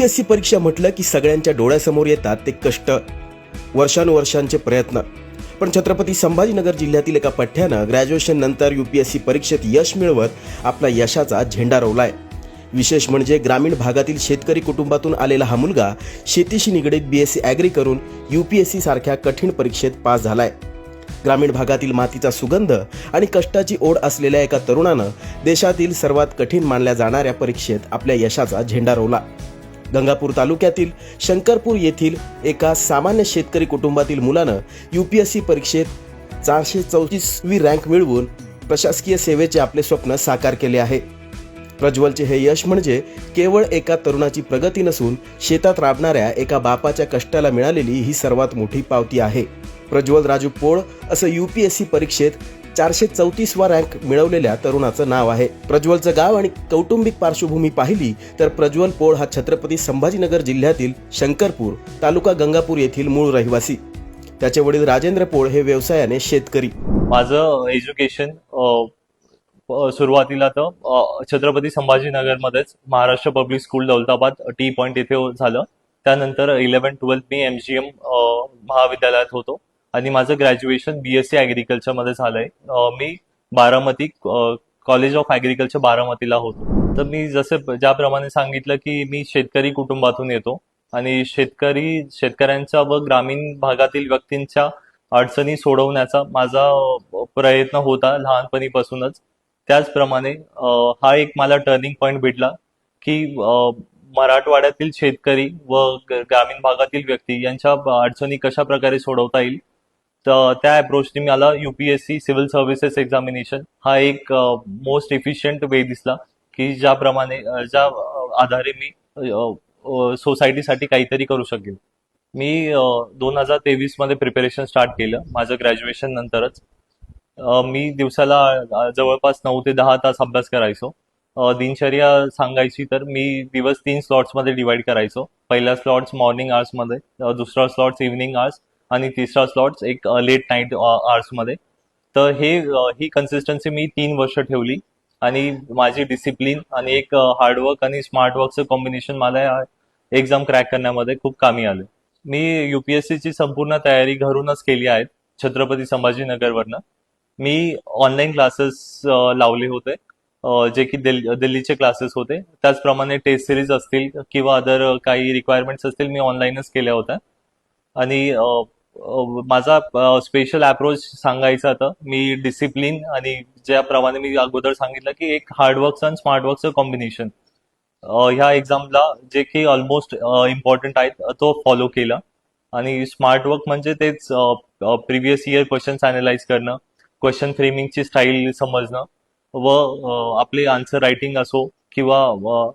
UPSC परीक्षा म्हटलं की सगळ्यांच्या डोळ्यासमोर येतात ते कष्ट, वर्षानुवर्षांचे प्रयत्न. पण छत्रपती संभाजीनगर जिल्ह्यातील एका पठ्ठ्यानं ग्रॅज्युएशन नंतर UPSC परीक्षेत यश मिळवत आपला यशाचा झेंडा रोवलाय. विशेष म्हणजे ग्रामीण भागातील शेतकरी कुटुंबातून आलेला हा मुलगा शेतीशी निगडीत BSc ॲग्री करून UPSC सारख्या कठीण परीक्षेत पास झालाय. ग्रामीण भागातील मातीचा सुगंध आणि कष्टाची ओढ असलेल्या एका तरुणानं देशातील सर्वात कठीण मानल्या जाणाऱ्या परीक्षेत आपल्या यशाचा झेंडा रोवला. गंगापूर तालुक्यातील शंकरपूर येथील एका सामान्य शेतकरी कुटुंबातील मुलानं UPSC परीक्षेत 434वी रँक मिळवून प्रशासकीय सेवेचे आपले स्वप्न साकार केले आहे. प्रज्वलचे हे यश म्हणजे केवळ एका तरुणाची प्रगती नसून शेतात राबणाऱ्या एका बापाच्या कष्टाला मिळालेली ही सर्वात मोठी पावती आहे. प्रज्वल राजू पोळ असं UPSC परीक्षेत 434वा रँक मिळवलेल्या तरुणाचं नाव आहे. प्रज्वलचं गाव आणि कौटुंबिक पार्श्वभूमी पाहिली तर प्रज्वल पोळ हा छत्रपती संभाजीनगर जिल्ह्यातील शंकरपूर तालुका गंगापूर येथील मूळ रहिवासी. त्याचे वडील राजेंद्र पोळ हे व्यवसायाने शेतकरी. माझं एज्युकेशन सुरुवातीला तर छत्रपती संभाजीनगरमध्येच Maharashtra public school Daulatabad T point इथे झालं. त्यानंतर 11-12 मी MGM महाविद्यालयात होतो आणि माझं ग्रॅज्युएशन BSc ॲग्रिकल्चर मध्ये झालंय. मी बारामती कॉलेज ऑफ ॲग्रिकल्चर बारामतीला होतो. तर मी ज्याप्रमाणे सांगितलं की मी शेतकरी कुटुंबातून येतो आणि शेतकऱ्यांच्या व ग्रामीण भागातील व्यक्तींच्या अडचणी सोडवण्याचा माझा प्रयत्न होता लहानपणीपासूनच. त्याचप्रमाणे हा एक मला टर्निंग पॉइंट भेटला की मराठवाड्यातील शेतकरी व ग्रामीण भागातील व्यक्ती यांच्या अडचणी कशा प्रकारे सोडवता येईल. तर त्या अप्रोचने मला UPSC सिव्हिल सर्व्हिसेस एक्झामिनेशन हा एक मोस्ट इफिशियंट वे दिसला की ज्या आधारे मी सोसायटीसाठी काहीतरी करू शकेल. मी 2023 मध्ये प्रिपरेशन स्टार्ट केलं माझं ग्रॅज्युएशन नंतरच. मी दिवसाला जवळपास 9 ते 10 तास अभ्यास करायचो. दिनचर्या सांगायची तर मी दिवस 3 स्लॉट्स मध्ये डिवाइड करायचो. पहिला स्लॉट्स मॉर्निंग आवर्स मध्ये, दुसरा स्लॉट्स इव्हनिंग आवर्स आणि तिसरा स्लॉट्स एक लेट नाईट आवर्स मध्ये. तर ही कन्सिस्टन्सी मी 3 वर्ष ठेवली आणि माझी डिसिप्लिन आणि एक हार्डवर्क आणि स्मार्ट वर्कचं कॉम्बिनेशन मला एक्झाम क्रॅक करण्यामध्ये खूप कामी आले. मी UPSC ची संपूर्ण तयारी घरूनच केली आहे छत्रपती संभाजीनगरवरनं. मी ऑनलाईन क्लासेस लावले होते जे की दिल्लीचे क्लासेस होते. त्याचप्रमाणे टेस्ट सिरीज असतील किंवा अदर काही रिक्वायरमेंट्स असतील मी ऑनलाईनच केल्या होत्या. आणि माझा स्पेशल अप्रोच सांगायचा तर मी डिसिप्लिन आणि ज्याप्रमाणे मी अगोदर सांगितलं की एक हार्डवर्कचं आणि स्मार्टवर्कचं कॉम्बिनेशन ह्या एक्झामला जे की ऑलमोस्ट इम्पॉर्टंट आहेत तो फॉलो केला. आणि स्मार्टवर्क म्हणजे तेच प्रिव्हियस इयर क्वेश्चन्स अनालाइज करणं, क्वेश्चन फ्रेमिंगची स्टाईल समजणं व आपले आन्सर रायटिंग असो किंवा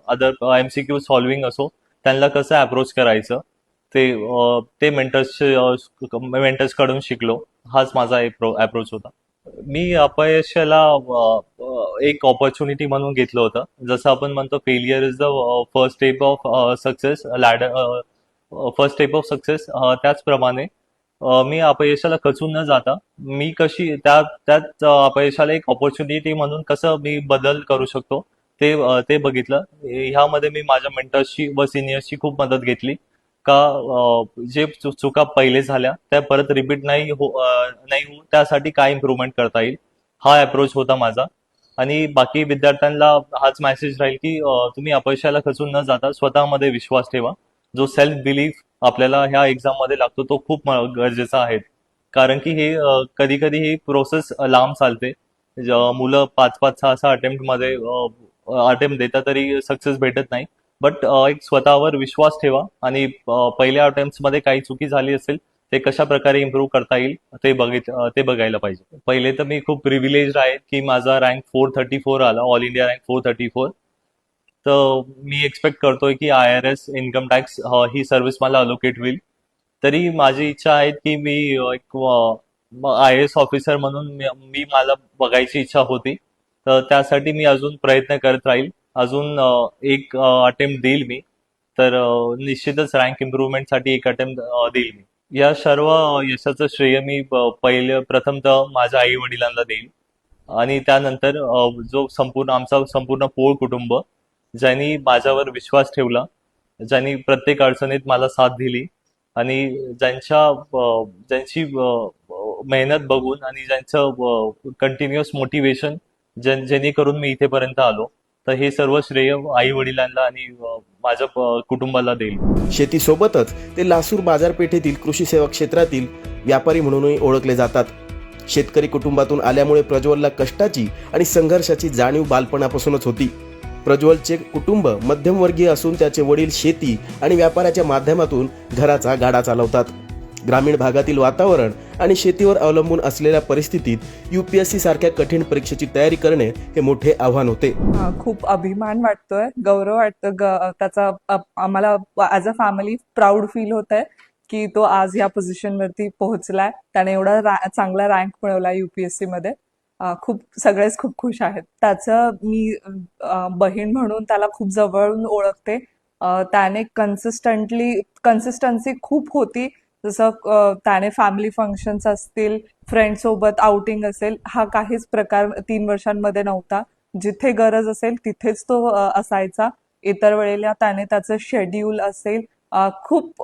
अदर MCQ सॉल्विंग असो त्यांना कसं अप्रोच करायचं ते मेंटर्स कडून शिकलो. हाच माझा अप्रोच होता. मी अपयशाला एक ऑपॉर्च्युनिटी म्हणून घेतलं होतं. जसं आपण म्हणतो failure is the first step of success ladder, first step of success. त्याचप्रमाणे मी अपयशाला खचून न जाता मी कशी त्यात अपयशाला एक ऑपॉर्च्युनिटी म्हणून कसं मी बदल करू शकतो ते बघितलं. ह्यामध्ये मी माझ्या मेंटर्सची व सिनियर्सची खूप मदत घेतली का जे चुका पहिले झाल्या त्या परत रिपीट नाही हो त्यासाठी काय इम्प्रूव्हमेंट करता येईल हा अप्रोच होता माझा. आणि बाकी विद्यार्थ्यांना हाच मेसेज राहील की तुम्ही अपयशाला खचून न जाता स्वतःमध्ये विश्वास ठेवा. जो सेल्फ बिलीफ आपल्याला ह्या एक्झाम मध्ये लागतो तो खूप गरजेचा आहे. कारण की हे कधी कधी ही प्रोसेस लांब चालते. मुलं 5-5, 6-6 अटेम्प्ट देतात तरी सक्सेस भेटत नाही. बट एक स्वतःवर विश्वास ठेवा आणि पहिल्या अटेम्प्ट मध्ये काही चुकी झाली असेल ते कशा प्रकारे इम्प्रूव्ह करता येईल ते बघायला पाहिजे. पहिले तर मी खूप प्रिव्हिलेज आहे की माझा रँक 434 आला, ऑल इंडिया रँक 434. तर मी एक्सपेक्ट करतोय की IRS इन्कम टॅक्स ही सर्व्हिस मला अलोकेट होईल. तरी माझी इच्छा आहे की मी एक IAS ऑफिसर म्हणून मी मला बघायची इच्छा होती. तर त्यासाठी मी अजून प्रयत्न करत राहील. अजून एक अटेम्प्ट देईल मी. तर निश्चितच रँक इम्प्रूव्हमेंटसाठी एक अटेम्प्ट देईल मी. या सर्व यशाचं श्रेय मी प्रथमतः माझ्या आई वडिलांना देईल आणि त्यानंतर जो आमचा संपूर्ण पोळ कुटुंब ज्यांनी माझ्यावर विश्वास ठेवला ज्यांनी प्रत्येक अडचणीत मला साथ दिली आणि ज्यांची मेहनत बघून आणि ज्यांचं कंटिन्युअस मोटिवेशन जेणेकरून मी इथेपर्यंत आलो, तर हे सर्व श्रेय आई वडिलांना आणि माझ्या कुटुंबाला देईल. शेतीसोबतच ते लासूर बाजारपेठेतील कृषी सेवा क्षेत्रातील व्यापारी म्हणूनही ओळखले जातात. शेतकरी कुटुंबातून आल्यामुळे प्रज्वलला कष्टाची आणि संघर्षाची जाणीव बालपणापासूनच होती. प्रज्वलचे कुटुंब मध्यमवर्गीय असून त्याचे वडील शेती आणि व्यापाराच्या माध्यमातून घराचा गाडा चालवतात. ग्रामीण भागातील वातावरण आणि शेतीवर अवलंबून असलेल्या परिस्थितीत UPSC सारख्या कठीण परीक्षेची तयारी करणे हे मोठे आव्हान होते. खूप अभिमान वाटतोय, गौरव वाटतं, त्याचा आम्हाला as a family proud feel होत आहे की तो आज या पोझिशनवरती पोहोचलाय. त्याने एवढा चांगला रँक मिळवला UPSC मध्ये. सगळेच खूप खुश आहेत. त्याचं मी बहीण म्हणून त्याला खूप जवळून ओळखते. त्याने कन्सिस्टन्सी खूप होती. जसं त्याने फॅमिली फंक्शन्स असतील, फ्रेंड सोबत आउटिंग असेल, हा काहीच प्रकार 3 वर्षांमध्ये नव्हता. जिथे गरज असेल तिथेच तो असायचा. इतर वेळेला त्याने त्याचं शेड्यूल असेल खूप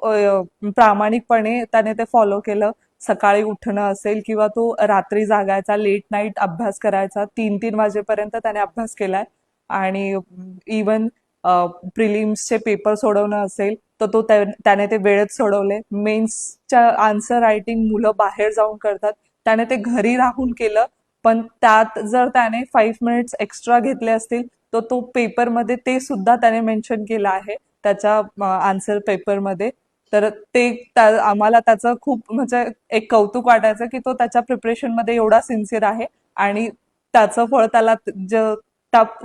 प्रामाणिकपणे त्याने ते फॉलो केलं. सकाळी उठणं असेल किंवा तो रात्री जागायचा, लेट नाईट अभ्यास करायचा. 3-3 वाजेपर्यंत त्याने अभ्यास केलाय. आणि इवन प्रिलिम्सचे पेपर सोडवणं असेल तर त्याने ते वेळेत सोडवले. मेन्सच्या आन्सर रायटिंग मुलं बाहेर जाऊन करतात, त्याने ते घरी राहून केलं. पण त्यात जर त्याने 5 मिनिट्स एक्स्ट्रा घेतले असतील तर तो पेपरमध्ये ते सुद्धा त्याने मेन्शन केलं आहे त्याच्या आन्सर पेपरमध्ये. तर आम्हाला त्याचं खूप म्हणजे एक कौतुक वाटायचं की तो त्याच्या प्रिपरेशनमध्ये एवढा सिन्सिअर आहे आणि त्याचं फळ त्याला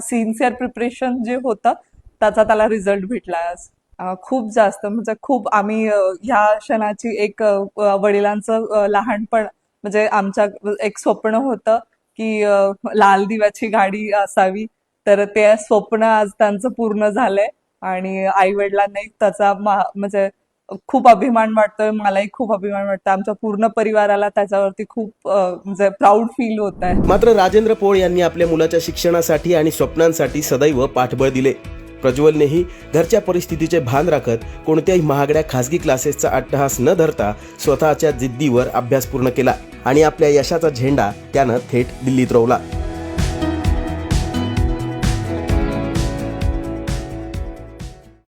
सिन्सिअर प्रिपरेशन जे होतं त्याचा त्याला रिझल्ट भेटला आज. खूप जास्त म्हणजे खूप आम्ही ह्या क्षणाची एक वडिलांचं लहानपण म्हणजे आमच्या एक स्वप्न होतं की लाल दिव्याची गाडी असावी. तर ते स्वप्न आज त्यांचं पूर्ण झालंय आणि आई वडिलांनाही त्याचा म्हणजे खूप अभिमान वाटतोय. मलाही खूप अभिमान वाटतं. आमच्या पूर्ण परिवाराला त्याच्यावरती खूप म्हणजे प्राऊड फील होत आहे. मात्र राजेंद्र पोळ यांनी आपल्या मुलाच्या शिक्षणासाठी आणि स्वप्नांसाठी सदैव पाठबळ दिले. प्रज्वलनेही घरच्या परिस्थितीचे भान राखत कोणत्याही महागड्या खासगी क्लासेसचा अट्टहास न धरता स्वतःच्या जिद्दीवर अभ्यास पूर्ण केला आणि आपल्या यशाचा झेंडा त्यानं थेट दिल्लीत रोवला.